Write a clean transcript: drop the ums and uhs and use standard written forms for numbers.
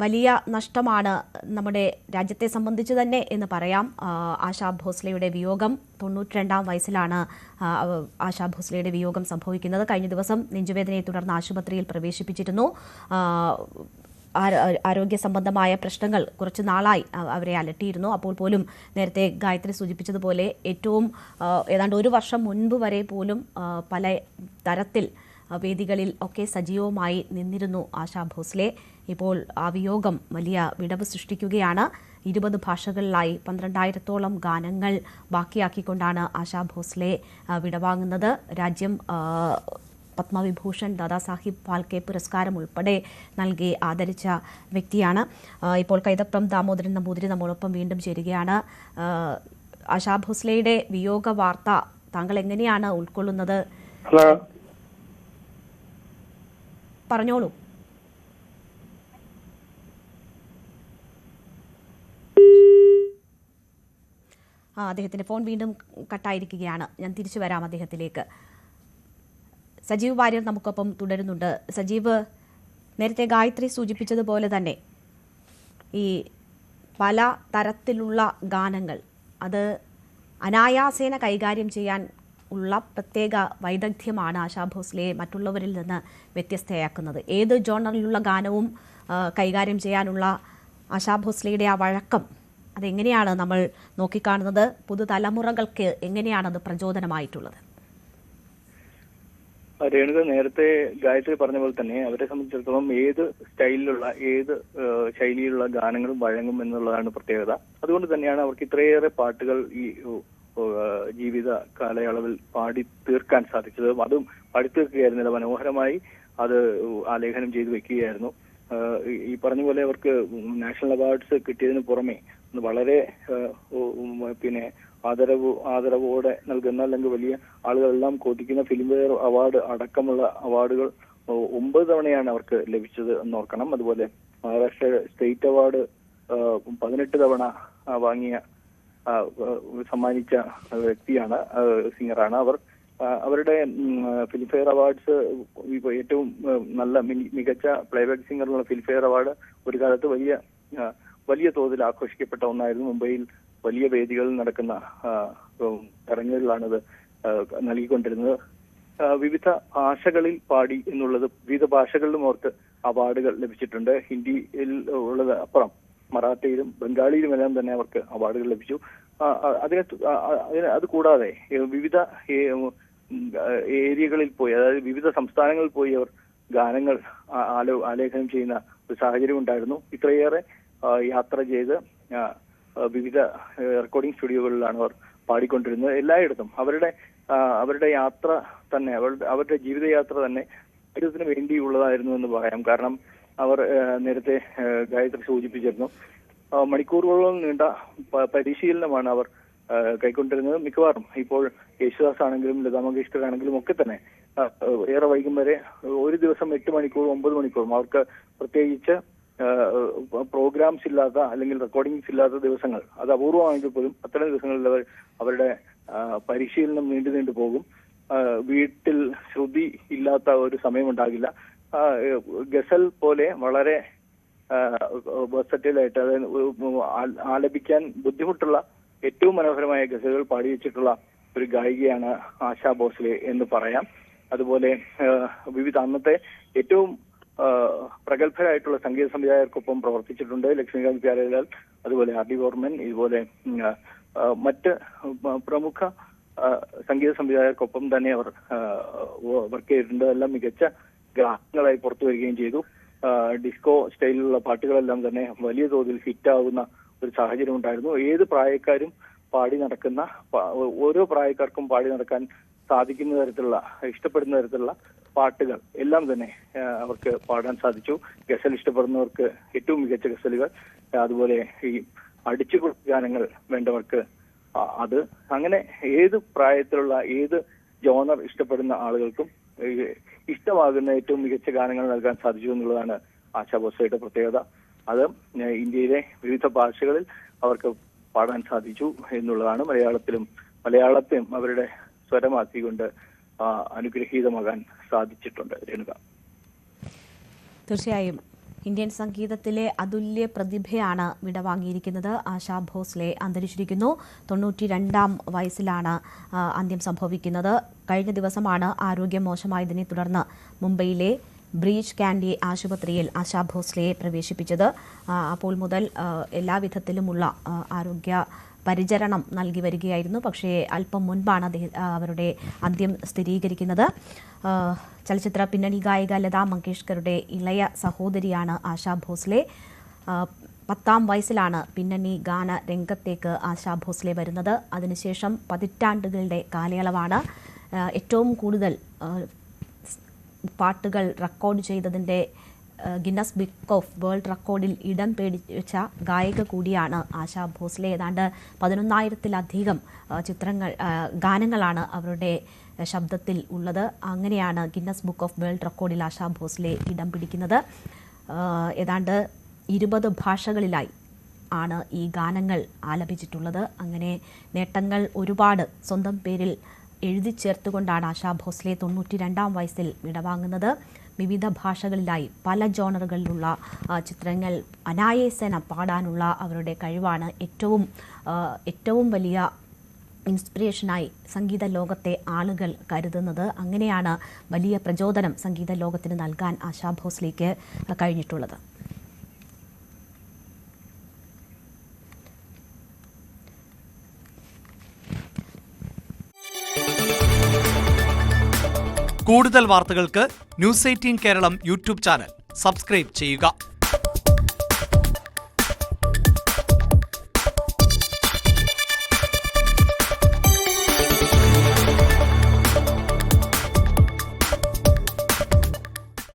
വലിയ നഷ്ടമാണ് നമ്മുടെ രാജ്യത്തെ സംബന്ധിച്ച് തന്നെ എന്ന് പറയാം. ആശാ ഭോസ്ലെയുടെ വിയോഗം 92-ാം വയസ്സിലാണ് ആശാ ഭോസ്ലെയുടെ വിയോഗം സംഭവിക്കുന്നത്. കഴിഞ്ഞ ദിവസം നെഞ്ചുവേദനയെ തുടർന്ന് ആശുപത്രിയിൽ പ്രവേശിപ്പിച്ചിരുന്നു. ആരോഗ്യ സംബന്ധമായ പ്രശ്നങ്ങൾ കുറച്ച് നാളായി അവരെ അലട്ടിയിരുന്നു. അപ്പോൾ പോലും നേരത്തെ ഗായത്രി സൂചിപ്പിച്ചതുപോലെ ഏതാണ്ട് ഒരു വർഷം മുൻപ് വരെ പോലും പല തരത്തിൽ വേദികളിൽ ഒക്കെ സജീവമായി നിന്നിരുന്നു ആശാ ഭോസ്ലെ. ഇപ്പോൾ ആ വിയോഗം വലിയ വിടവ് സൃഷ്ടിക്കുകയാണ്. 20 ഭാഷകളിലായി 12,000-ഓളം ഗാനങ്ങൾ ബാക്കിയാക്കിക്കൊണ്ടാണ് ആശാ ഭോസ്ലെ വിടവാങ്ങുന്നത്. രാജ്യം പത്മവിഭൂഷൺ, ദാദാസാഹിബ് ഫാൽക്കെ പുരസ്കാരം ഉൾപ്പെടെ നൽകി ആദരിച്ച വ്യക്തിയാണ്. ഇപ്പോൾ കൈതപ്രം ദാമോദരൻ നമ്പൂതിരി നമ്മോടൊപ്പം വീണ്ടും ചേരുകയാണ്. ആശാ ഭോസ്ലെയുടെ വിയോഗ വാർത്ത താങ്കൾ എങ്ങനെയാണ് ഉൾക്കൊള്ളുന്നത്? പറഞ്ഞോളൂ. അദ്ദേഹത്തിന്റെ ഫോൺ വീണ്ടും കട്ടായിരിക്കുകയാണ്. ഞാൻ തിരിച്ചു വരാം അദ്ദേഹത്തിലേക്ക്. സജീവ് വാര്യർ നമുക്കൊപ്പം തുടരുന്നുണ്ട്. സജീവ്, നേരത്തെ ഗായത്രി സൂചിപ്പിച്ചതുപോലെ തന്നെ ഈ പല തരത്തിലുള്ള ഗാനങ്ങൾ അത് അനായാസേന കൈകാര്യം ചെയ്യാൻ ഉള്ള പ്രത്യേക വൈദഗ്ധ്യമാണ് ആശാ ഭോസ്ലെയെ മറ്റുള്ളവരിൽ നിന്ന് വ്യത്യസ്തയാക്കുന്നത്. ഏത് ജോണറിലുള്ള ഗാനവും കൈകാര്യം ചെയ്യാനുള്ള ആശാ ഭോസ്ലെയുടെ ആ വഴക്കം അതെങ്ങനെയാണ് നമ്മൾ നോക്കിക്കാണുന്നത്? പുതുതലമുറകൾക്ക് എങ്ങനെയാണത് പ്രചോദനമായിട്ടുള്ളത്? രേണുക നേരത്തെ ഗായത്രി പറഞ്ഞ പോലെ തന്നെ അവരെ സംബന്ധിച്ചിടത്തോളം ഏത് സ്റ്റൈലിലുള്ള ഏത് ശൈലിയിലുള്ള ഗാനങ്ങളും വഴങ്ങും എന്നുള്ളതാണ് പ്രത്യേകത. അതുകൊണ്ട് തന്നെയാണ് അവർക്ക് ഇത്രയേറെ പാട്ടുകൾ ഈ ജീവിത കാലയളവിൽ പാടി തീർക്കാൻ സാധിച്ചത്. അതും പാടി തീർക്കുകയായിരുന്നില്ല, മനോഹരമായി അത് ആലേഖനം ചെയ്തു വെക്കുകയായിരുന്നു. ഈ പറഞ്ഞ പോലെ അവർക്ക് നാഷണൽ അവാർഡ്സ് കിട്ടിയതിന് പുറമെ വളരെ ആദരവോടെ നൽകുന്ന അല്ലെങ്കിൽ വലിയ ആളുകളെല്ലാം കൊതിക്കുന്ന ഫിലിംഫെയർ അവാർഡ് അടക്കമുള്ള അവാർഡുകൾ 9 തവണയാണ് അവർക്ക് ലഭിച്ചത് എന്നോർക്കണം. അതുപോലെ മഹാരാഷ്ട്ര സ്റ്റേറ്റ് അവാർഡ് 18 തവണ സമ്മാനിച്ച വ്യക്തിയാണ്, സിംഗറാണ് അവർ. അവരുടെ ഫിലിംഫെയർ അവാർഡ്സ് ഏറ്റവും നല്ല മികച്ച പ്ലേബാക്ക് സിംഗറിനുള്ള ഫിലിംഫെയർ അവാർഡ് ഒരു കാലത്ത് വലിയ തോതിൽ ആഘോഷിക്കപ്പെട്ട ഒന്നായിരുന്നു. മുംബൈയിൽ വലിയ വേദികളിൽ നടക്കുന്ന ചടങ്ങുകളിലാണത് നൽകിക്കൊണ്ടിരുന്നത്. വിവിധ ഭാഷകളിൽ പാടി എന്നുള്ളത് വിവിധ ഭാഷകളിലും അവർക്ക് അവാർഡുകൾ ലഭിച്ചിട്ടുണ്ട്. ഹിന്ദിയിൽ ഉള്ളത് അപ്പുറം മറാഠിയിലും ബംഗാളിയിലുമെല്ലാം തന്നെ അവർക്ക് അവാർഡുകൾ ലഭിച്ചു. അത് കൂടാതെ വിവിധ ഏരിയകളിൽ പോയി, അതായത് വിവിധ സംസ്ഥാനങ്ങളിൽ പോയി അവർ ഗാനങ്ങൾ ആലേഖനം ചെയ്യുന്ന ഒരു സാഹചര്യം ഉണ്ടായിരുന്നു. ഇത്രയേറെ യാത്ര ചെയ്ത് വിവിധ റെക്കോർഡിംഗ് സ്റ്റുഡിയോകളിലാണ് അവർ പാടിക്കൊണ്ടിരുന്നത്. എല്ലായിടത്തും അവരുടെ യാത്ര തന്നെ, അവരുടെ ജീവിതയാത്ര തന്നെ ഇതിന് വേണ്ടിയുള്ളതായിരുന്നു എന്ന് പറയാം. കാരണം അവർ നേരത്തെ ഗായത്രി സൂചിപ്പിച്ചിരുന്നു, മണിക്കൂറുകളോളം നീണ്ട പരിശീലനമാണ് അവർ കൈക്കൊണ്ടിരുന്നത്. മിക്കവാറും ഇപ്പോൾ യേശുദാസ് ആണെങ്കിലും ലതാ മങ്കേഷ്കർ ആണെങ്കിലും ഒക്കെ തന്നെ ഏറെ വൈകും വരെ ഒരു ദിവസം 8 മണിക്കൂർ 9 മണിക്കൂറും അവർക്ക് പ്രത്യേകിച്ച് പ്രോഗ്രാംസ് ഇല്ലാത്ത അല്ലെങ്കിൽ റെക്കോർഡിങ്സ് ഇല്ലാത്ത ദിവസങ്ങൾ, അത് അപൂർവമാണെങ്കിൽ പോലും അത്തരം ദിവസങ്ങളിൽ അവരുടെ പരിശീലനം നീണ്ടു പോകും. വീട്ടിൽ ശ്രുതി ഇല്ലാത്ത ഒരു സമയമുണ്ടാകില്ല. ഗസൽ പോലെ വളരെ വെർസറ്റൈലായിട്ട്, അതായത് ആലപിക്കാൻ ബുദ്ധിമുട്ടുള്ള ഏറ്റവും മനോഹരമായ ഗസലുകൾ പാടി വെച്ചിട്ടുള്ള ഒരു ഗായികയാണ് ആശാ ഭോസ്ലെ എന്ന് പറയാം. അതുപോലെ അന്നത്തെ ഏറ്റവും പ്രഗത്ഭരായിട്ടുള്ള സംഗീത സംവിധായകർക്കൊപ്പം പ്രവർത്തിച്ചിട്ടുണ്ട്. ലക്ഷ്മികാന്ത് പ്യാരലാൽ, അതുപോലെ ആർ ഡി ബർമൻ, ഇതുപോലെ മറ്റ് പ്രമുഖ സംഗീത സംവിധായകർക്കൊപ്പം തന്നെ അവർ വർക്ക് ചെയ്തിട്ടുണ്ട്. എല്ലാം മികച്ച ഗാനങ്ങളായി പുറത്തു വരികയും ചെയ്തു. ഡിസ്കോ സ്റ്റൈലിലുള്ള പാട്ടുകളെല്ലാം തന്നെ വലിയ തോതിൽ ഹിറ്റാവുന്ന ഒരു സാഹചര്യം ഉണ്ടായിരുന്നു. ഏത് പ്രായക്കാരും പാടി നടക്കുന്ന, ഓരോ പ്രായക്കാർക്കും പാടി നടക്കാൻ സാധിക്കുന്ന തരത്തിലുള്ള, ഇഷ്ടപ്പെടുന്ന തരത്തിലുള്ള പാട്ടുകൾ എല്ലാം തന്നെ അവർക്ക് പാടാൻ സാധിച്ചു. ഗസൽ ഇഷ്ടപ്പെടുന്നവർക്ക് ഏറ്റവും മികച്ച ഗസലുകൾ, അതുപോലെ ഈ അടിച്ചുപൊളി ഗാനങ്ങൾ വേണ്ടവർക്ക് അത്, അങ്ങനെ ഏത് പ്രായത്തിലുള്ള ഏത് ജോണർ ഇഷ്ടപ്പെടുന്ന ആളുകൾക്കും ഇഷ്ടമാകുന്ന ഏറ്റവും മികച്ച ഗാനങ്ങൾ നൽകാൻ സാധിച്ചു എന്നുള്ളതാണ് ആശാ ഭോസ്ലെയുടെ പ്രത്യേകത. അത് ഇന്ത്യയിലെ വിവിധ ഭാഷകളിൽ അവർക്ക് പാടാൻ സാധിച്ചു എന്നുള്ളതാണ്. മലയാളത്തെയും അവരുടെ സ്വരമാക്കിക്കൊണ്ട് അനുഗ്രഹീതമാകാൻ സാധിച്ചിട്ടുണ്ട്. രേണുക, തീർച്ചയായും ഇന്ത്യൻ സംഗീതത്തിലെ അതുല്യ പ്രതിഭയാണ് വിടവാങ്ങിയിരിക്കുന്നത്. ആശാ ഭോസ്ലെ അന്തരിച്ചിരിക്കുന്നു. 92-ാം വയസ്സിലാണ് അന്ത്യം സംഭവിക്കുന്നത്. കഴിഞ്ഞ ദിവസമാണ് ആരോഗ്യം മോശമായതിനെ തുടർന്ന് മുംബൈയിലെ ബ്രീച്ച് കാൻഡി ആശുപത്രിയിൽ ആശാ ഭോസ്ലെയെ പ്രവേശിപ്പിച്ചത്. അപ്പോൾ മുതൽ എല്ലാവിധത്തിലുമുള്ള ആരോഗ്യ പരിചരണം നൽകി വരികയായിരുന്നു. പക്ഷേ അല്പം മുൻപാണ് അവരുടെ അന്ത്യം സ്ഥിരീകരിക്കുന്നത്. ചലച്ചിത്ര പിന്നണി ഗായിക ലതാ മങ്കേഷ്കറുടെ ഇളയ സഹോദരിയാണ് ആശാ ഭോസ്ലെ. 10-ാം വയസ്സിലാണ് പിന്നണി ഗാന രംഗത്തേക്ക് ആശാ ഭോസ്ലെ വരുന്നത്. അതിനുശേഷം പതിറ്റാണ്ടുകളുടെ കാലയളവാണ്. ഏറ്റവും കൂടുതൽ പാട്ടുകൾ റെക്കോർഡ് ചെയ്തതിൻ്റെ ഗിന്നസ് ബുക്ക് ഓഫ് വേൾഡ് റെക്കോർഡിൽ ഇടം പിടിച്ച ഗായിക കൂടിയാണ് ആശാ ഭോസ്ലെ. ഏതാണ്ട് 11,000-ത്തിലധികം ഗാനങ്ങളാണ് അവരുടെ ശബ്ദത്തിൽ ഉള്ളത്. അങ്ങനെയാണ് ഗിന്നസ് ബുക്ക് ഓഫ് വേൾഡ് റെക്കോർഡിൽ ആശാ ഭോസ്ലെ ഇടം പിടിക്കുന്നത്. ഏതാണ്ട് 20 ഭാഷകളിലായി ആണ് ഈ ഗാനങ്ങൾ ആലപിച്ചിട്ടുള്ളത്. അങ്ങനെ നേട്ടങ്ങൾ ഒരുപാട് സ്വന്തം പേരിൽ എഴുതി ചേർത്തുകൊണ്ടാണ് ആശാ ഭോസ്ലെ 92-ാം വയസ്സിൽ വിടവാങ്ങുന്നത്. വിവിധ ഭാഷകളിലായി പല ജോണറുകളിലുള്ള ചിത്രങ്ങൾ അനായാസേന പാടാനുള്ള അവരുടെ കഴിവാണ് ഏറ്റവും വലിയ ഇൻസ്പിറേഷനായി സംഗീത ലോകത്തെ ആളുകൾ കരുതുന്നത്. അങ്ങനെയാണ് വലിയ പ്രചോദനം സംഗീത ലോകത്തിന് നൽകാൻ ആശാ ഭോസ്ലെക്ക് കഴിഞ്ഞിട്ടുള്ളത്. കൂടുതൽ വാർത്തകൾക്ക് news 18 Keralam YouTube channel subscribe ചെയ്യുക.